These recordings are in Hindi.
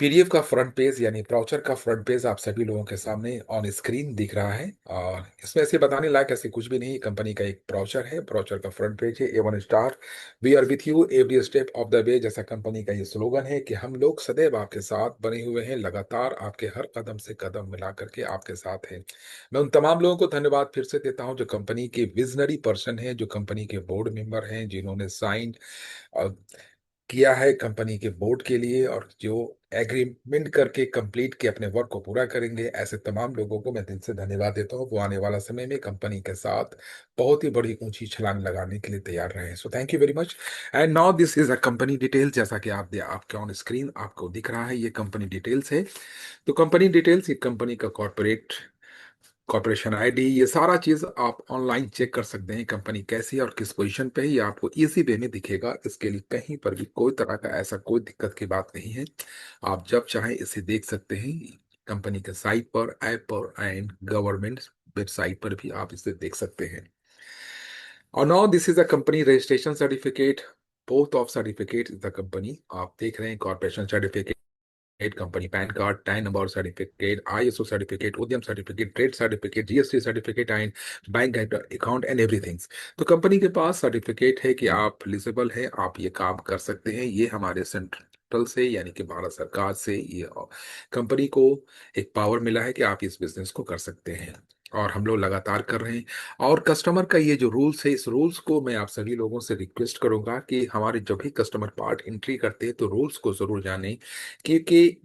पीडीएफ का फ्रंट पेज यानी ब्राउचर का फ्रंट पेज आप सभी लोगों के सामने ऑन स्क्रीन दिख रहा है। और इसमें ऐसे बताने लायक ऐसे कुछ भी नहीं, कंपनी का एक ब्राउचर है, ब्राउचर का फ्रंट पेज है A1 स्टार। We are with you every step of the way, जैसा कंपनी का ये स्लोगन है कि हम लोग सदैव आपके साथ बने हुए हैं, लगातार आपके हर कदम से कदम मिला करके आपके साथ हैं। मैं उन तमाम लोगों को धन्यवाद फिर से देता हूं जो कंपनी के विजनरी पर्सन हैं, जो कंपनी के बोर्ड मेंबर हैं, जिन्होंने साइन किया है कंपनी के बोर्ड के लिए, और जो एग्रीमेंट करके कंप्लीट के अपने वर्क को पूरा करेंगे। ऐसे तमाम लोगों को मैं दिल से धन्यवाद देता हूँ, वो आने वाला समय में कंपनी के साथ बहुत ही बड़ी ऊंची छलांग लगाने के लिए तैयार रहे। So thank you very much. And now this is a company detail, जैसा कि आपके ऑन स्क्रीन आपको दिख रहा है, ये कंपनी डिटेल्स है। तो कंपनी डिटेल्स, ये कंपनी का कॉर्पोरेशन आईडी, ये सारा चीज आप ऑनलाइन चेक कर सकते हैं। कंपनी कैसी है और किस पोजीशन पे है, ये आपको इजी वे में दिखेगा। इसके लिए कहीं पर भी कोई तरह का ऐसा कोई दिक्कत की बात नहीं है। आप जब चाहें इसे देख सकते हैं, कंपनी के साइट पर, ऐप पर एंड गवर्नमेंट वेबसाइट पर भी आप इसे देख सकते हैं। और now this is a company registration certificate. Both of certificate is the company, आप देख रहे हैं, corporation certificate, company PAN card, TAN number certificate, ISO certificate, Udyam certificate, trade certificate, GST certificate and bank account and everything. तो कंपनी के पास सर्टिफिकेट है कि आप एलिजिबल है, आप ये काम कर सकते हैं। ये हमारे सेंट्रल से यानी कि भारत सरकार से ये कंपनी को एक पावर मिला है कि आप इस बिजनेस को कर सकते हैं, और हम लोग लगातार कर रहे हैं। और कस्टमर का ये जो रूल्स है, इस रूल्स को मैं आप सभी लोगों से रिक्वेस्ट करूंगा कि हमारे जब भी कस्टमर पार्ट एंट्री करते हैं तो रूल्स को जरूर जानें, क्योंकि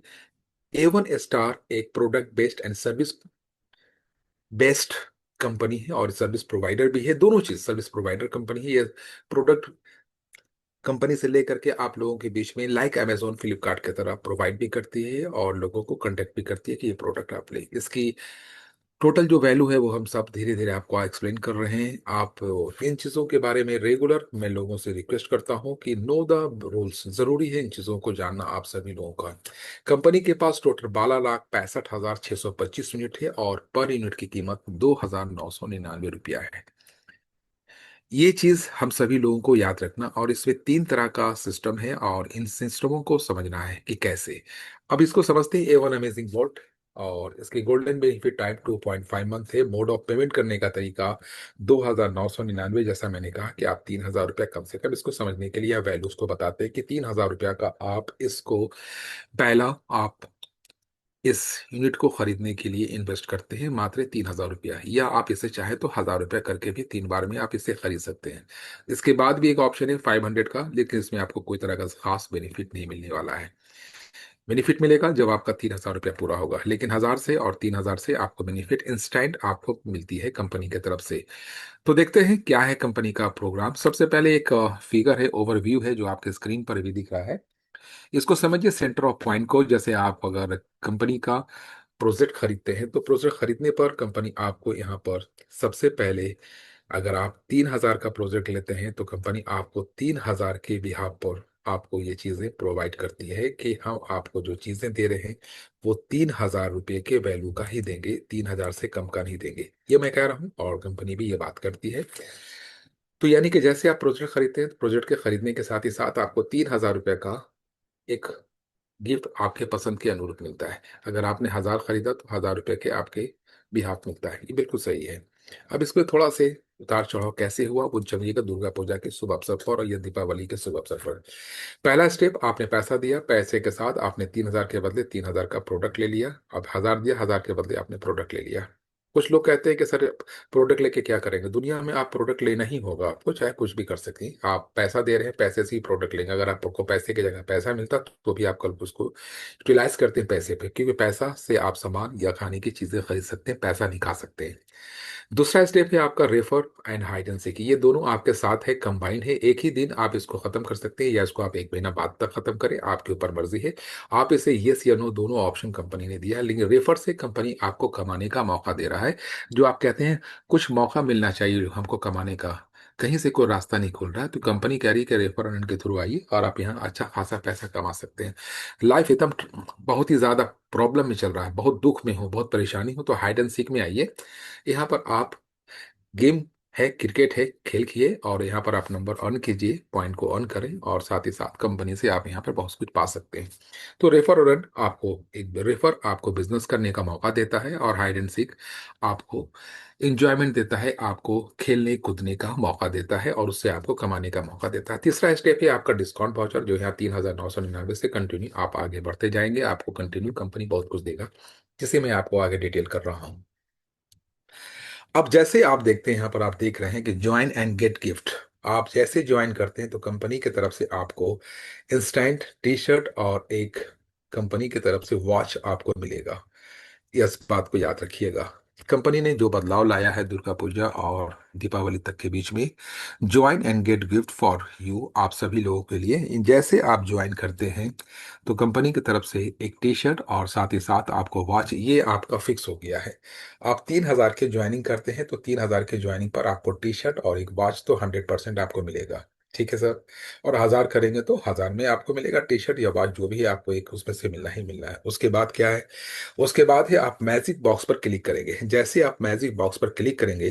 A1 स्टार एक product based and service based company है, और सर्विस प्रोवाइडर भी है। दोनों चीज, सर्विस प्रोवाइडर कंपनी है ये, प्रोडक्ट कंपनी से लेकर के आप लोगों के बीच में लाइक अमेजोन फ्लिपकार्ट की तरह प्रोवाइड भी करती है, और लोगों को कांटेक्ट भी करती है कि ये प्रोडक्ट आप ले। इसकी टोटल जो वैल्यू है वो हम सब धीरे धीरे आपको एक्सप्लेन कर रहे हैं। आप इन चीज़ों के बारे में रेगुलर मैं लोगों से रिक्वेस्ट करता हूं कि नो द रूल्स, जरूरी है इन चीज़ों को जानना आप सभी लोगों का। कंपनी के पास टोटल 12,65,625 यूनिट है, और पर यूनिट की कीमत 2,999 रुपया है। ये चीज हम सभी लोगों को याद रखना, और इसमें तीन तरह का सिस्टम है, और इन सिस्टमों को समझना है कि कैसे। अब इसको समझते हैं। A1 अमेजिंग वॉल्ट, और इसकी गोल्डन बेनिफिट टाइम 2.5 मंथ है। मोड ऑफ पेमेंट करने का तरीका 2,999, जैसा मैंने कहा कि आप 3,000 रुपया कम से कम, इसको समझने के लिए वैल्यूज को बताते हैं कि 3,000 रुपया का आप इसको पहला आप इस यूनिट को खरीदने के लिए इन्वेस्ट करते हैं, मात्र 3,000 रुपया, या आप इसे चाहे तो 1,000 रुपया करके भी 3 बार में आप इसे खरीद सकते हैं। इसके बाद भी एक ऑप्शन है 500 का, लेकिन इसमें आपको कोई तरह का खास बेनिफिट नहीं मिलने वाला है। बेनिफिट मिलेगा जब आपका 3,000 रुपया पूरा होगा, लेकिन 1,000 से और 3,000 से आपको बेनिफिट इंस्टेंट आपको मिलती है कंपनी की तरफ से। तो देखते हैं क्या है कंपनी का प्रोग्राम। सबसे पहले एक फिगर है, ओवरव्यू है, जो आपके स्क्रीन पर भी दिख रहा है। इसको समझिए सेंटर ऑफ पॉइंट को। जैसे आप अगर कंपनी का प्रोजेक्ट खरीदते हैं, तो प्रोजेक्ट खरीदने पर कंपनी आपको यहाँ पर सबसे पहले, अगर आप 3,000 का प्रोजेक्ट लेते हैं तो कंपनी आपको 3,000 के बिहाफ पर आपको ये चीजें प्रोवाइड करती है कि हम आपको जो चीजें दे रहे हैं वो 3,000 रुपये के वैल्यू का ही देंगे, 3,000 से कम का नहीं देंगे। ये मैं कह रहा हूँ, और कंपनी भी ये बात करती है। तो यानी कि जैसे आप प्रोजेक्ट खरीदते हैं, तो प्रोजेक्ट के खरीदने के साथ ही साथ आपको 3,000 रुपये का एक गिफ्ट आपके पसंद के अनुरूप मिलता है। अगर आपने 1,000 खरीदा तो 1,000 रुपये के आपके बिहाफ मिलता है। ये बिल्कुल सही है। अब इसमें थोड़ा से उतार चढ़ाव कैसे हुआ वो जानिएगा, दुर्गा पूजा के शुभ अवसर पर और या दीपावली के शुभ अवसर पर। पहला स्टेप, आपने पैसा दिया, पैसे के साथ आपने 3,000 के बदले 3,000 का प्रोडक्ट ले लिया। अब 1,000 दिया, 1,000 के बदले आपने प्रोडक्ट ले लिया। कुछ लोग कहते हैं कि सर प्रोडक्ट लेके क्या करेंगे, दुनिया में आप प्रोडक्ट लेना ही होगा, आपको चाहे कुछ भी कर सकें। आप पैसा दे रहे हैं, पैसे से ही प्रोडक्ट लेंगे। अगर आपको पैसे की जगह पैसा मिलता तो भी आप कल उसको यूटिलाइज करते हैं पैसे पे, क्योंकि पैसा से आप सामान या खाने की चीजें खरीद सकते हैं, पैसा निकाल सकते हैं। दूसरा स्टेप है आपका refer and hide and seek. ये दोनों आपके साथ है, कंबाइंड है। एक ही दिन आप इसको खत्म कर सकते हैं, या इसको आप 1 महीना बाद तक खत्म करें, आपके ऊपर मर्जी है। आप इसे यस या नो दोनों ऑप्शन कंपनी ने दिया है, लेकिन रेफर से कंपनी आपको कमाने का मौका दे रहा है। जो आप कहते हैं कुछ मौका मिलना चाहिए हमको कमाने का, कहीं से कोई रास्ता नहीं खुल रहा है, तो कंपनी कह रही है कि रेफर के थ्रू आइए और आप यहाँ अच्छा खासा पैसा कमा सकते हैं। लाइफ एकदम बहुत ही ज्यादा प्रॉब्लम में चल रहा है, बहुत दुख में हो, बहुत परेशानी हो, तो हाइड एंड सीक में आइए। यहाँ पर आप गेम है क्रिकेट है, खेल किए और यहाँ पर आप नंबर अर्न कीजिए, पॉइंट को अर्न करें और साथ ही साथ कंपनी से आप यहाँ पर बहुत कुछ पा सकते हैं। तो रेफर और अर्न आपको, एक रेफर आपको बिजनेस करने का मौका देता है और हाइड एंड सीक आपको इंजॉयमेंट देता है, आपको खेलने कूदने का मौका देता है और उससे आपको कमाने का मौका देता है। तीसरा स्टेप है आपका डिस्काउंट वाउचर, जो यहाँ 3,999 से कंटिन्यू आप आगे बढ़ते जाएंगे, आपको कंटिन्यू कंपनी बहुत कुछ देगा, जिसे मैं आपको आगे डिटेल कर रहा हूँ। अब जैसे आप देखते हैं, यहाँ पर आप देख रहे हैं कि ज्वाइन एंड गेट गिफ्ट। आप जैसे ज्वाइन करते हैं तो कंपनी की तरफ से आपको इंस्टेंट टी शर्ट और एक कंपनी की तरफ से वॉच आपको मिलेगा। इस बात को याद रखिएगा। कंपनी ने जो बदलाव लाया है दुर्गा पूजा और दीपावली तक के बीच में, join and get gift for you, आप सभी लोगों के लिए। जैसे आप ज्वाइन करते हैं तो कंपनी की तरफ से एक टी शर्ट और साथ ही साथ आपको वॉच, ये आपका फिक्स हो गया है। आप 3,000 के ज्वाइनिंग करते हैं तो 3,000 के ज्वाइनिंग पर आपको टी शर्ट और एक वॉच तो 100% आपको मिलेगा। ठीक है सर। और 1,000 करेंगे तो 1,000 में आपको मिलेगा टी शर्ट या वॉच, जो भी है आपको एक उसमें से मिलना ही मिलना है। उसके बाद क्या है, उसके बाद है आप मैजिक बॉक्स पर क्लिक करेंगे। जैसे आप मैजिक बॉक्स पर क्लिक करेंगे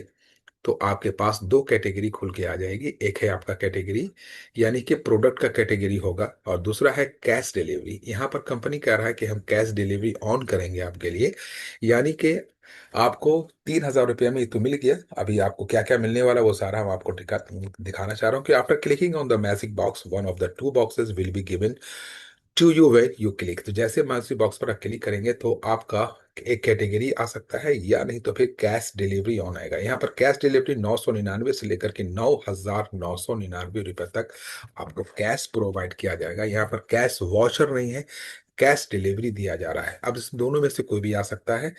तो आपके पास दो कैटेगरी खुल के आ जाएगी। एक है आपका कैटेगरी यानी कि प्रोडक्ट का कैटेगरी होगा, और दूसरा है कैश डिलीवरी। यहाँ पर कंपनी कह रहा है कि हम कैश डिलीवरी ऑन करेंगे आपके लिए, यानी कि आपको 3,000 रुपये में ये तो मिल गया। अभी आपको क्या क्या मिलने वाला वो सारा हम आपको दिखाना चाह रहा हूँ कि after clicking on the magic box one of the two boxes will be given to you when you click. तो जैसे मैजिक बॉक्स पर आप क्लिक करेंगे तो आपका एक कैटेगरी आ सकता है, या नहीं तो फिर कैश डिलीवरी ऑन आएगा। यहाँ पर कैश डिलीवरी 999 से लेकर के 9,999 रुपये तक आपको कैश प्रोवाइड किया जाएगा। यहाँ पर कैश वॉचर नहीं है, कैश डिलीवरी दिया जा रहा है। अब इस दोनों में से कोई भी आ सकता है।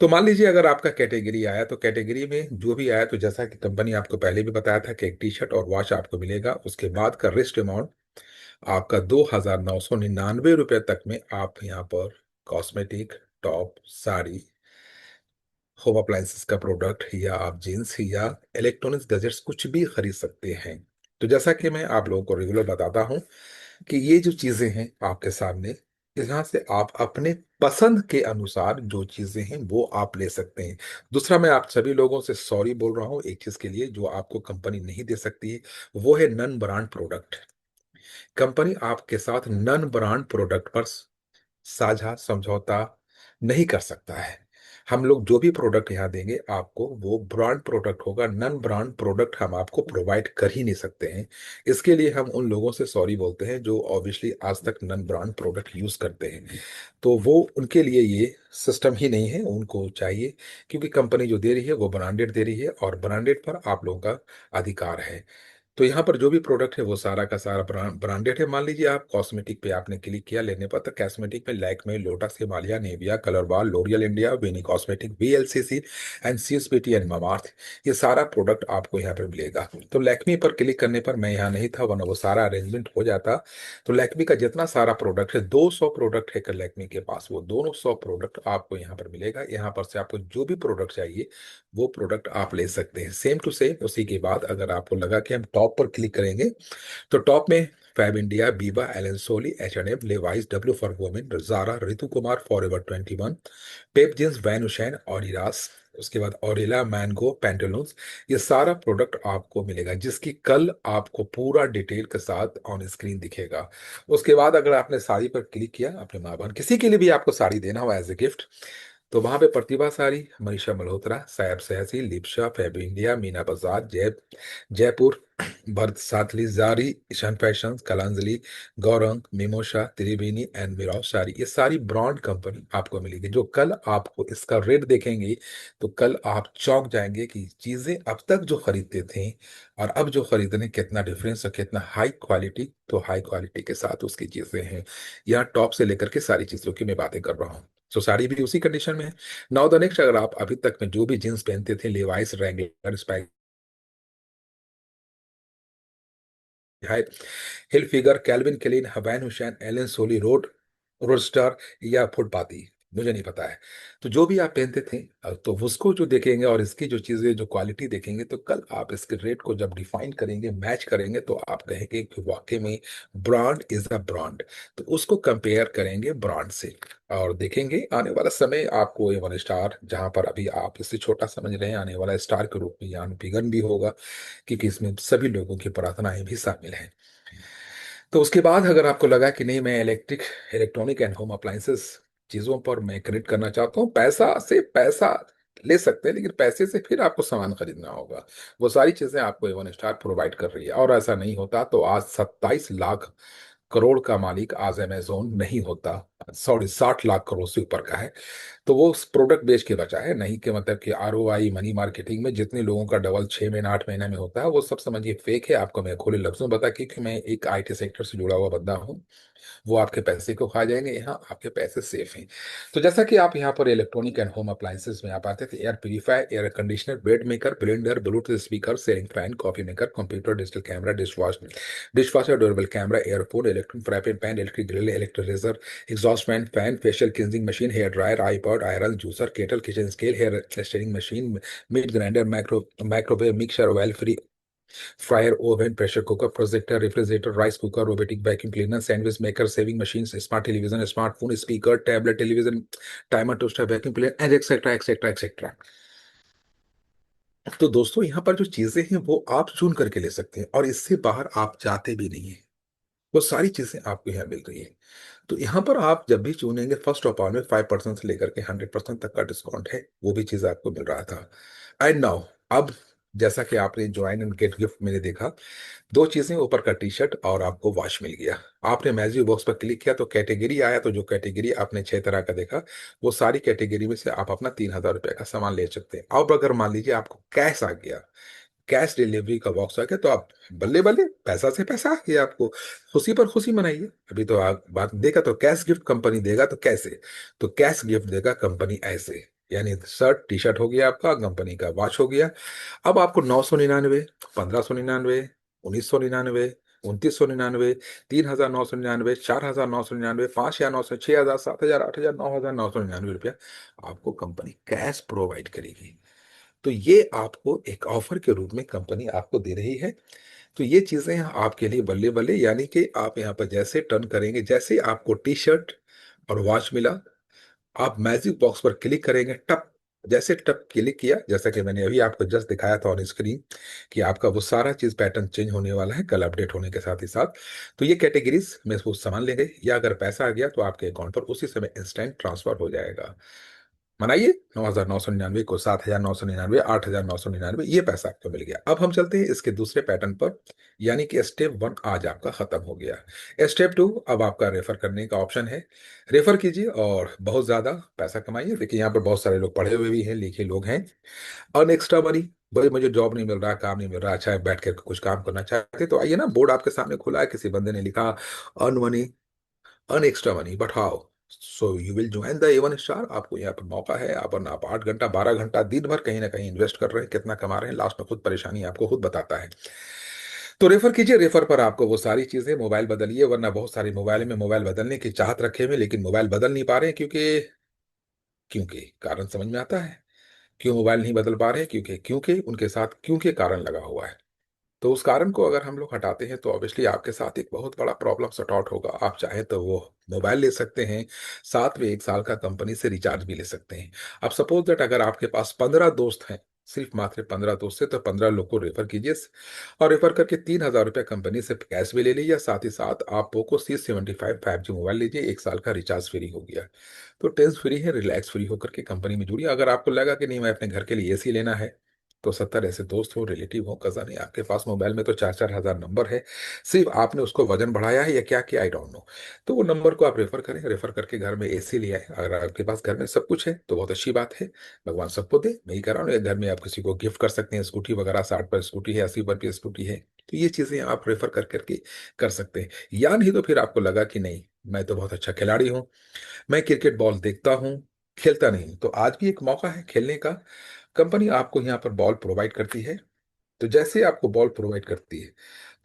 तो मान लीजिए अगर आपका कैटेगरी आया तो कैटेगरी में जो भी आया, तो जैसा कि कंपनी आपको पहले भी बताया था कि एक टी शर्ट और वॉच आपको मिलेगा। उसके बाद का रिस्ट अमाउंट आपका 2,999 रुपये तक में आप यहाँ पर cosmetic, top, sari, home appliances का प्रोडक्ट, या आप जींस या इलेक्ट्रॉनिक्स गैजेट्स कुछ भी खरीद सकते हैं। तो जैसा कि मैं आप लोगों को रेगुलर बताता हूँ कि ये जो चीजें हैं आपके सामने, यहाँ से आप अपने पसंद के अनुसार जो चीजें हैं वो आप ले सकते हैं। दूसरा, मैं आप सभी लोगों से सॉरी बोल रहा हूँ एक चीज के लिए जो आपको कंपनी नहीं दे सकती है, वो है नन ब्रांड प्रोडक्ट। कंपनी आपके साथ नन ब्रांड प्रोडक्ट पर साझा समझौता नहीं कर सकता है। हम लोग जो भी प्रोडक्ट यहाँ देंगे आपको वो ब्रांड प्रोडक्ट होगा, नन ब्रांड प्रोडक्ट हम आपको प्रोवाइड कर ही नहीं सकते हैं। इसके लिए हम उन लोगों से सॉरी बोलते हैं जो ऑब्वियसली आज तक नन ब्रांड प्रोडक्ट यूज करते हैं। तो वो उनके लिए ये सिस्टम ही नहीं है, उनको चाहिए, क्योंकि कंपनी जो दे रही है वो ब्रांडेड दे रही है और ब्रांडेड पर आप लोगों का अधिकार है। तो यहाँ पर जो भी प्रोडक्ट है वो सारा का सारा ब्रांडेड है। मान लीजिए आप कॉस्मेटिक पे आपने क्लिक किया लेने पर, तो कॉस्मेटिक में लैक्मे, लोटस, हिमालय, नेविया, कलरवाल, लोरियल इंडिया, वेनी cosmetic, VLCC and CSPT and Mamaearth, ये सारा प्रोडक्ट आपको यहाँ पर मिलेगा। तो लैक्मी पर क्लिक करने पर, मैं यहाँ नहीं था वरना वो सारा अरेंजमेंट हो जाता। तो लैक्मी का जितना सारा प्रोडक्ट है, 200 प्रोडक्ट है लैक्मी के पास, वो दोनों 100 प्रोडक्ट आपको यहाँ पर मिलेगा। यहाँ पर से आपको जो भी प्रोडक्ट चाहिए वो प्रोडक्ट आप ले सकते हैं सेम टू सेम। उसी के बाद अगर आपको लगा कि हम टॉप पर क्लिक करेंगे तो टॉप में Fab India, Biba, Allen Solly, H&M, Levi's, W for women, Zara, Ritu Kumar, Forever 21, Pepe Jeans, Van Heusen, Adidas, उसके बाद ऑरिला, मैंगो, पैंटालून्स, ये सारा प्रोडक्ट आपको मिलेगा, जिसकी कल आपको पूरा डिटेल के साथ ऑन स्क्रीन दिखेगा। उसके बाद अगर आपने साड़ी पर क्लिक किया, अपने माँ बहन किसी के लिए भी आपको साड़ी देना हो एज ए गिफ्ट, तो वहां पे Pratibha sari, Manish Malhotra, Sabyasachi, Lipsha, Fab India, Meena Bazaar, Jaipur, भरत सातली, जारी, ईशान फैशन, कलांजलि, गौरंग, मिमोशा, त्रिवेणी एंड मिराव साड़ी, ये सारी ब्रांड कंपनी आपको मिलेगी। जो कल आपको इसका रेट देखेंगे तो कल आप चौंक जाएंगे कि चीजें अब तक जो खरीदते थे और अब जो खरीदने, कितना डिफरेंस और कितना हाई क्वालिटी। तो हाई क्वालिटी के साथ उसकी चीजें हैं। यहाँ टॉप से लेकर के सारी चीजों की मैं बातें कर रहा हूँ। सो साड़ी भी उसी कंडीशन में है। नाउ द नेक्स्ट, अगर आप अभी तक में जो भी जींस पहनते थे, लेवाइस, रैंगलर, स्पाइक, हाई हिल फिगर, Calvin Klein, Van Heusen, Allen Solly, Roadster या फुटपाथी, मुझे नहीं पता है। तो जो भी आप पहनते थे, तो उसको जो देखेंगे और इसकी जो चीजें जो क्वालिटी देखेंगे, तो कल आप इसके रेट को जब डिफाइन करेंगे, मैच करेंगे, तो आप कहेंगे कि वाकई में ब्रांड इज अ ब्रांड। तो उसको कंपेयर करेंगे ब्रांड से, और देखेंगे आने वाला समय आपको ए वन स्टार, जहां पर अभी आप इसे छोटा समझ रहे हैं, आने वाला स्टार के रूप में यान बिगन भी होगा, क्योंकि इसमें सभी लोगों की प्रार्थनाएं भी शामिल हैं। तो उसके बाद अगर आपको लगा कि नहीं, मैं इलेक्ट्रॉनिक एंड होम अप्लायंसेस चीजों पर मैं क्रेडिट करना चाहता हूँ, पैसा से पैसा ले सकते हैं, लेकिन पैसे से फिर आपको सामान खरीदना होगा। वो सारी चीजें आपको एवन स्टार प्रोवाइड कर रही है, और ऐसा नहीं होता तो आज 27 लाख करोड़ का मालिक आज अमेजोन नहीं होता। सॉरी, 60 लाख करोड़ से ऊपर का है। तो वो प्रोडक्ट बेच के बचा है, नहीं कि मतलब कि ROI मनी मार्केटिंग में जितने लोगों का डबल 6 महीने 8 महीने में होता है, वो सब समझिए फेक है। आपको मैं खुले लफ्जों में बता, क्योंकि मैं एक IT सेक्टर से जुड़ा हुआ बंदा हूँ। वो आपके पैसे को खा जाएंगे, यहाँ आपके पैसे सेफ हैं। तो जैसा कि आप यहाँ पर इलेक्ट्रॉनिक एंड होम अप्लायंसेस में आप आते थे, air purifier, air conditioner, bed maker, blender, bluetooth speaker, ceiling fan, coffee maker, computer, digital camera, dishwasher, durable camera, earphone, electric fry pan, electric grill, electric razor, exhaust fan, facial cleansing machine, hair dryer, iPod, iron, juicer, kettle, kitchen scale, hair staining machine, meat grinder, microwave mixer, oil free fryer, oven, pressure cooker, projector, refrigerator, rice cooker, robotic vacuum cleaner, sandwich maker, shaving machine, smart television, smartphone, speaker, tablet, television, timer, toaster, vacuum cleaner, and etcetera etcetera etcetera. तो दोस्तों, यहाँ पर जो चीजें हैं वो आप चुन करके ले सकते हैं, और इससे बाहर आप जाते भी नहीं है। वो सारी चीजें आपको यहाँ मिल रही है। तो यहाँ पर आप जब भी चुनेंगे, फर्स्ट ऑफ ऑल में 5% से लेकर के 100% तक का डिस्काउंट है, वो भी चीज आपको मिल रहा था। एंड नाउ, अब जैसा कि आपने ज्वाइन एंड गेट गिफ्ट मैंने देखा, दो चीजें, ऊपर का टी शर्ट और आपको वॉच मिल गया। आपने मैजिक बॉक्स पर क्लिक किया तो कैटेगरी आया, तो जो कैटेगरी आपने 6 तरह का देखा, वो सारी कैटेगरी में से आप अपना 3,000 रुपये का सामान ले सकते हैं। अब अगर मान लीजिए आपको कैश आ गया, कैश डिलीवरी का बॉक्स आ गया, तो आप बल्ले बल्ले, पैसा से पैसा आ गया आपको, खुशी पर खुशी मनाइए। अभी तो आप बात देखा, तो कैश गिफ्ट कंपनी देगा तो कैसे, तो कैश गिफ्ट देगा कंपनी ऐसे, यानी शर्ट टी शर्ट हो गया आपका, कंपनी का वॉच हो गया। अब आपको 999, 1599, 1999, 2999, 3,999, 4,999, 5,900, 6,000, 7,000, 8,000, 9,999 रुपया आपको कंपनी कैश प्रोवाइड करेगी। तो ये आपको एक ऑफर के रूप में कंपनी आपको दे रही है। तो ये चीजें आपके लिए बल्ले बल्ले, यानी कि आप यहाँ पर जैसे टर्न करेंगे, जैसे आपको टी शर्ट और वॉच मिला, आप मैजिक बॉक्स पर क्लिक करेंगे, टप, जैसे टप क्लिक किया, जैसा कि मैंने अभी आपको जस्ट दिखाया था ऑन स्क्रीन, कि आपका वो सारा चीज पैटर्न चेंज होने वाला है कल अपडेट होने के साथ ही साथ। तो ये कैटेगरीज में वो सामान ले गए, या अगर पैसा आ गया तो आपके अकाउंट पर उसी समय इंस्टेंट ट्रांसफर हो जाएगा। मनाइए, 9,999 को 7,999, 8,999, ये पैसा आपको मिल गया। अब हम चलते हैं इसके दूसरे पैटर्न पर, यानी कि स्टेप 1 आज आपका खत्म हो गया। स्टेप 2, अब आपका रेफर करने का ऑप्शन है। रेफर कीजिए और बहुत ज्यादा पैसा कमाइए। देखिए, यहाँ पर बहुत सारे लोग पढ़े हुए भी हैं, लिखे लोग हैं। अर्न एक्स्ट्रा मनी, भाई मुझे जॉब नहीं मिल रहा, काम नहीं मिल रहा, अच्छा है, बैठ कर कुछ काम करना चाहते तो आइए ना, बोर्ड आपके सामने खुला है, किसी बंदे ने लिखा, earn money, earn extra money, but how? So you will join the A1 star. आपको यहाँ पर मौका है, अपन आप 8 घंटा 12 घंटा दिन भर कहीं ना कहीं इन्वेस्ट कर रहे हैं, कितना कमा रहे हैं, लास्ट में खुद परेशानी आपको खुद बताता है। तो रेफर कीजिए, रेफर पर आपको वो सारी चीजें, मोबाइल बदलिए, वरना बहुत सारी मोबाइल में मोबाइल बदलने की चाहत रखे हुए, लेकिन मोबाइल बदल नहीं पा रहे हैं, क्योंकि कारण समझ में आता है। क्यों मोबाइल नहीं बदल पा रहे हैं? क्योंकि उनके साथ क्योंकि कारण लगा हुआ है। तो उस कारण को अगर हम लोग हटाते हैं, तो ऑब्वियसली आपके साथ एक बहुत बड़ा प्रॉब्लम सॉर्ट आउट होगा। आप चाहे तो वो मोबाइल ले सकते हैं, साथ में 1 साल का कंपनी से रिचार्ज भी ले सकते हैं। अब सपोज दैट अगर आपके पास 15 दोस्त हैं, सिर्फ मात्र 15 दोस्त है, तो 15 लोग को रेफर कीजिए, और रेफर करके 3,000 रुपये कंपनी से कैश भी ले लीजिए, साथ ही साथ आप पोको C75 5G मोबाइल लीजिए, 1 साल का रिचार्ज फ्री हो गया। तो टेंस फ्री है, रिलैक्स फ्री होकर के कंपनी में जुड़िए। अगर आपको लगा कि नहीं, मैं अपने घर के लिए AC लेना है, तो 70 ऐसे दोस्त हो, रिलेटिव हो, कजन है आपके पास, मोबाइल में तो 4-4 हज़ार नंबर है, सिर्फ आपने उसको वजन बढ़ाया है या क्या किया, आई डोंट नो। तो वो नंबर को आप रेफर करें, रेफर करके घर में AC ले आए। अगर आपके पास घर में सब कुछ है तो बहुत अच्छी बात है, भगवान सबको दे, मैं ही कर रहा हूँ। घर में आप किसी को गिफ्ट कर सकते हैं, स्कूटी वगैरह, 60 पर स्कूटी है, 80 पर की स्कूटी है, तो ये चीजें आप रेफर कर करके कर सकते हैं। या नहीं तो फिर आपको लगा कि नहीं, मैं तो बहुत अच्छा खिलाड़ी हूँ, मैं क्रिकेट बॉल देखता हूँ, खेलता नहीं, तो आज भी एक मौका है खेलने का। कंपनी आपको यहाँ पर बॉल प्रोवाइड करती है, तो जैसे आपको बॉल प्रोवाइड करती है,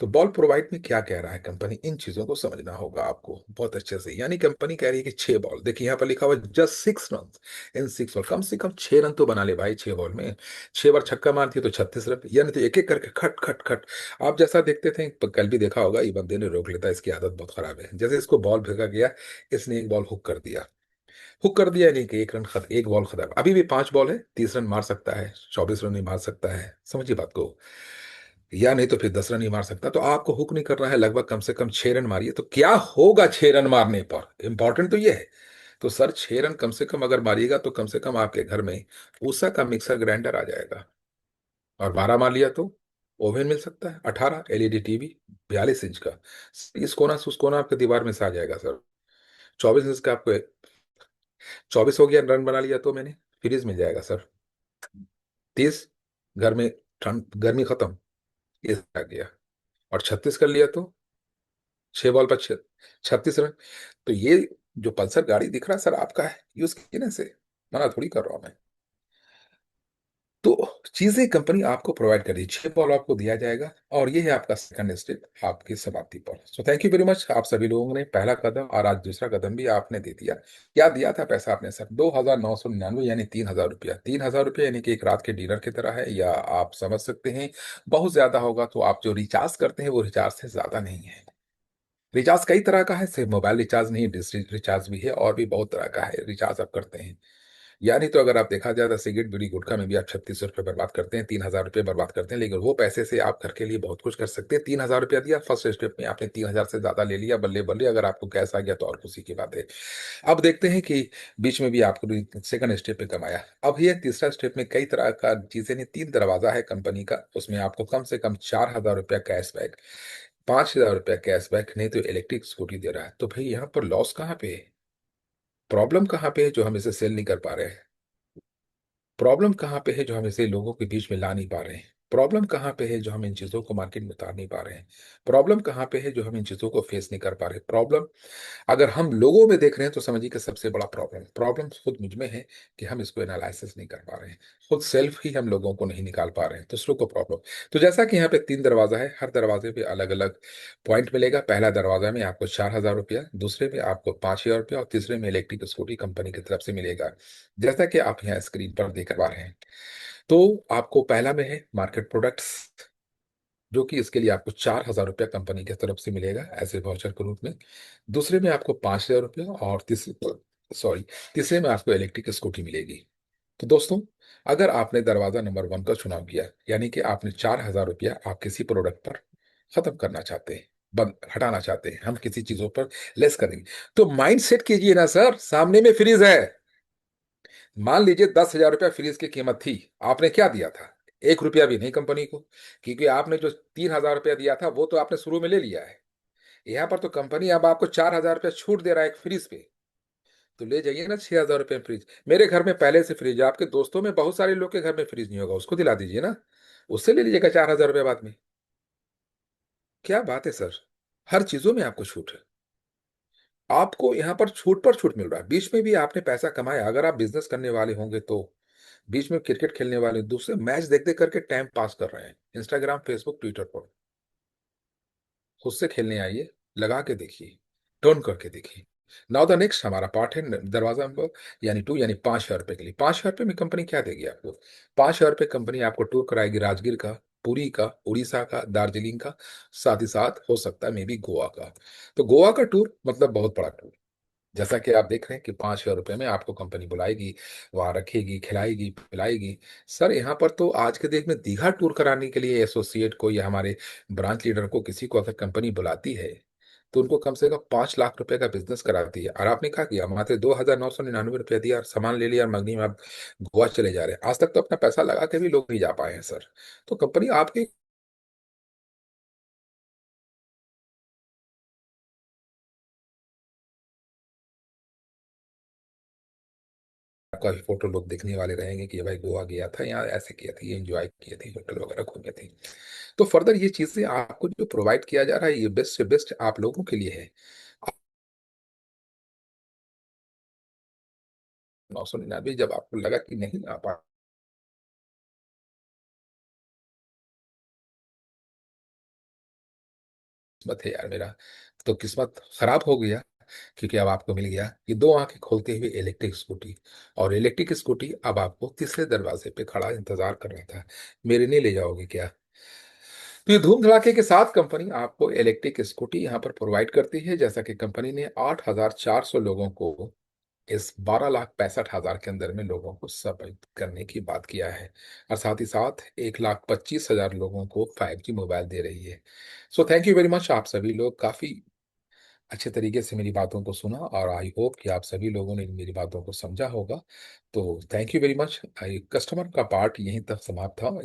तो बॉल प्रोवाइड में क्या कह रहा है कंपनी, इन चीजों को समझना होगा आपको बहुत अच्छे से। यानी कंपनी कह रही है कि 6 बॉल, देखिए यहाँ पर लिखा हुआ जस्ट 6 रन इन 6 बॉल, कम से कम 6 रन तो बना ले भाई 6 बॉल में। 6 बार छक्का मारती है तो 36 रन, यानी तो एक एक करके खट खट खट। आप जैसा देखते थे, कल भी देखा होगा, ये बंदे ने रोक लेता है, इसकी आदत बहुत खराब है। जैसे इसको बॉल भेजा गया, इसने एक बॉल हुक कर दिया, हुक कर दिया, नहीं कि एक रन खत्म, एक बॉल खत्म। अभी भी 5 बॉल है, 30 रन मार सकता है, 24 रन ही मार सकता है, समझिए बात को। या नहीं तो फिर 10 रन ही मार सकता। तो आपको हुक नहीं करना है, लगभग कम से कम 6 रन मारिए। तो क्या होगा 6 रन मारने पर, इंपॉर्टेंट तो ये है। तो सर 6 रन कम से कम अगर मारिएगा तो कम से कम आपके घर में ऊषा का मिक्सर ग्राइंडर आ जाएगा। और 12 मार लिया तो ओवन मिल सकता है, 18 एलईडी टीवी 42 इंच का, इस कोना से उस कोना आपके दीवार में से आ जाएगा सर। 24 इंच का आपको, 24 हो गया रन बना लिया तो मैंने, फ्रीज मिल जाएगा सर। 30, घर में ठंड गर्मी खत्म, ये आ गया। और 36 कर लिया तो 6 बॉल पर 36 रन। तो ये जो पल्सर गाड़ी दिख रहा है सर आपका है, यूज कीजिए से, मना थोड़ी कर रहा हूं मैं। तो चीजें कंपनी आपको प्रोवाइड कर रही है, 6 बॉल आपको दिया जाएगा, और ये है आपका सेकंड स्टेप आपकी समाप्ति पर। So thank you very much, आप सभी लोगों ने पहला कदम और आज दूसरा कदम भी आपने दे दिया। क्या दिया था पैसा आपने सर, 2,999, यानी 3,000 रुपया। 3,000 रुपया यानी कि एक रात के डिनर की तरह है, या आप समझ सकते हैं बहुत ज्यादा होगा तो आप जो रिचार्ज करते हैं वो रिचार्ज से ज्यादा नहीं है। रिचार्ज कई तरह का है, सिर्फ मोबाइल रिचार्ज नहीं, डिश रिचार्ज भी है, और भी बहुत तरह का है रिचार्ज आप करते हैं। यानी तो अगर आप देखा जाए तो सिगरेट बीड़ी गुटखा में भी आप 36 रुपये बर्बाद करते हैं, 3,000 रुपये बर्बाद करते हैं, लेकिन वो पैसे से आप घर के लिए बहुत कुछ कर सकते हैं। 3,000 रुपया दिया फर्स्ट स्टेप में, आपने 3,000 से ज्यादा ले लिया, बल्ले बल्ले, अगर आपको कैश आ गया तो और खुशी की बात है। अब देखते हैं कि बीच में भी आपको सेकंड स्टेप पे कमाया। अब ये तीसरा स्टेप में कई तरह का चीजें नहीं, 3 दरवाजा है कंपनी का, उसमें आपको कम से कम 4,000 रुपया कैशबैक, 5,000 रुपया कैशबैक, नहीं तो इलेक्ट्रिक स्कूटी दे रहा है। तो भाई यहाँ पर लॉस कहाँ पे है, प्रॉब्लम कहाँ पे है जो हम इसे सेल नहीं कर पा रहे हैं, प्रॉब्लम कहाँ पे है जो हम इसे लोगों के बीच में ला नहीं पा रहे हैं, प्रॉब्लम कहाँ पे है जो हम इन चीजों को मार्केट में उतार नहीं पा रहे हैं, प्रॉब्लम कहाँ पे है जो हम इन चीजों को फेस नहीं कर पा रहे। प्रॉब्लम अगर हम लोगों में देख रहे हैं तो समझिए कि सबसे बड़ा प्रॉब्लम प्रॉब्लम खुद मुझ में है, कि हम इसको एनालिसिस नहीं कर पा रहे हैं, खुद सेल्फ ही हम लोगों को नहीं निकाल पा रहे हैं, दूसरों को प्रॉब्लम। तो जैसा कि यहाँ पे 3 दरवाजा है, हर दरवाजे पे अलग अलग पॉइंट मिलेगा। पहला दरवाजा में आपको 4,000 रुपया, दूसरे में आपको 5,000 रुपया, और तीसरे में इलेक्ट्रिक स्कूटी कंपनी की तरफ से मिलेगा, जैसा कि आप यहाँ स्क्रीन पर देख पा रहे हैं। तो आपको पहला में है मार्केट प्रोडक्ट्स, जो कि इसके लिए आपको 4,000 रुपया कंपनी की तरफ से मिलेगा ऐसे वाउचर के रूप में। दूसरे में आपको 5,000 रुपया, और तीसरे में आपको इलेक्ट्रिक स्कूटी मिलेगी। तो दोस्तों, अगर आपने दरवाजा नंबर 1 का चुनाव किया, यानी कि आपने 4,000 रुपया आप किसी प्रोडक्ट पर खत्म करना चाहते हैं, बंद हटाना चाहते हैं, हम किसी चीजों पर लेस करेंगे, तो माइंड सेट कीजिए ना सर, सामने में फ्रीज है। मान लीजिए 10,000 रुपया फ्रीज की कीमत थी, आपने क्या दिया था, 1 रुपया भी नहीं कंपनी को, क्योंकि आपने जो 3,000 रुपया दिया था वो तो आपने शुरू में ले लिया है। यहाँ पर तो कंपनी अब आपको 4,000 रुपया छूट दे रहा है एक फ्रीज पे, तो ले जाइए ना 6,000 रुपये फ्रिज। मेरे घर में पहले से फ्रिज है, आपके दोस्तों में बहुत सारे लोग के घर में फ्रिज नहीं होगा, उसको दिला दीजिए ना, उससे ले लीजिएगा 4,000 रुपये बाद में। क्या बात है सर, हर चीजों में आपको छूट है, आपको यहाँ पर छूट मिल रहा है। बीच में भी आपने पैसा कमाया, अगर आप बिजनेस करने वाले होंगे तो बीच में क्रिकेट खेलने वाले दूसरे मैच देख देख करके टाइम पास कर रहे हैं इंस्टाग्राम फेसबुक ट्विटर पर, खुद से खेलने आइए, लगा के देखिए, टर्न करके देखिए। नाउ द नेक्स्ट हमारा पार्ट है दरवाजा नंबर यानी 2, यानी 5,000 रुपये के लिए। 5,000 रुपये में कंपनी क्या देगी आपको, 5,000 रुपये कंपनी आपको टूर कराएगी राजगीर का, पुरी का, उड़ीसा का, दार्जिलिंग का, साथ ही साथ हो सकता है मे बी गोवा का। तो गोवा का टूर मतलब बहुत बड़ा टूर, जैसा कि आप देख रहे हैं कि 5,000 रुपये में आपको कंपनी बुलाएगी, वहां रखेगी, खिलाएगी पिलाएगी। सर यहाँ पर तो आज के डेट में दीघा टूर कराने के लिए एसोसिएट को या हमारे ब्रांच लीडर को किसी को अगर कंपनी बुलाती है, तो उनको कम से कम 5 लाख रुपए का बिजनेस कराती है। और आपने क्या किया, मात्र 2,999 रुपया दिया और सामान ले लिया और मगनी में आप गोवा चले जा रहे हैं। आज तक तो अपना पैसा लगा के भी लोग नहीं जा पाए हैं सर। तो कंपनी आपके आपका भी फोटो लोग देखने वाले रहेंगे कि ये भाई गोवा गया था, यहाँ ऐसे किया था, ये एंजॉय किए थे, होटल वगैरह घूमे थे। तो फर्दर ये चीजें आपको जो प्रोवाइड किया जा रहा है, ये बेस्ट से बेस्ट आप लोगों के लिए है। 999, जब आपको लगा कि नहीं आ पा किस्मत है यार मेरा। तो किस्मत खराब हो गया, क्योंकि अब आपको मिल गया ये दो आंखें खोलते हुए इलेक्ट्रिक स्कूटी। और इलेक्ट्रिक स्कूटी अब आपको तीसरे दरवाजे पे खड़ा इंतजार कर रहा था। मेरे नहीं ले जाओगे क्या? तो ये धूम धड़ाके के साथ कंपनी आपको इलेक्ट्रिक स्कूटी यहाँ पर प्रोवाइड करती है, जैसा कि कंपनी ने 8,400 लोगों को इस 12,65,000 के अंदर में लोगों को सब करने की बात किया है। और साथ ही साथ 1,25,000 लोगों को 5G मोबाइल दे रही है। So thank you very much, आप सभी लोग काफ़ी अच्छे तरीके से मेरी बातों को सुना, और आई होप कि आप सभी लोगों ने मेरी बातों को समझा होगा। तो thank you very much. Customer का पार्ट यहीं तक समाप्त था।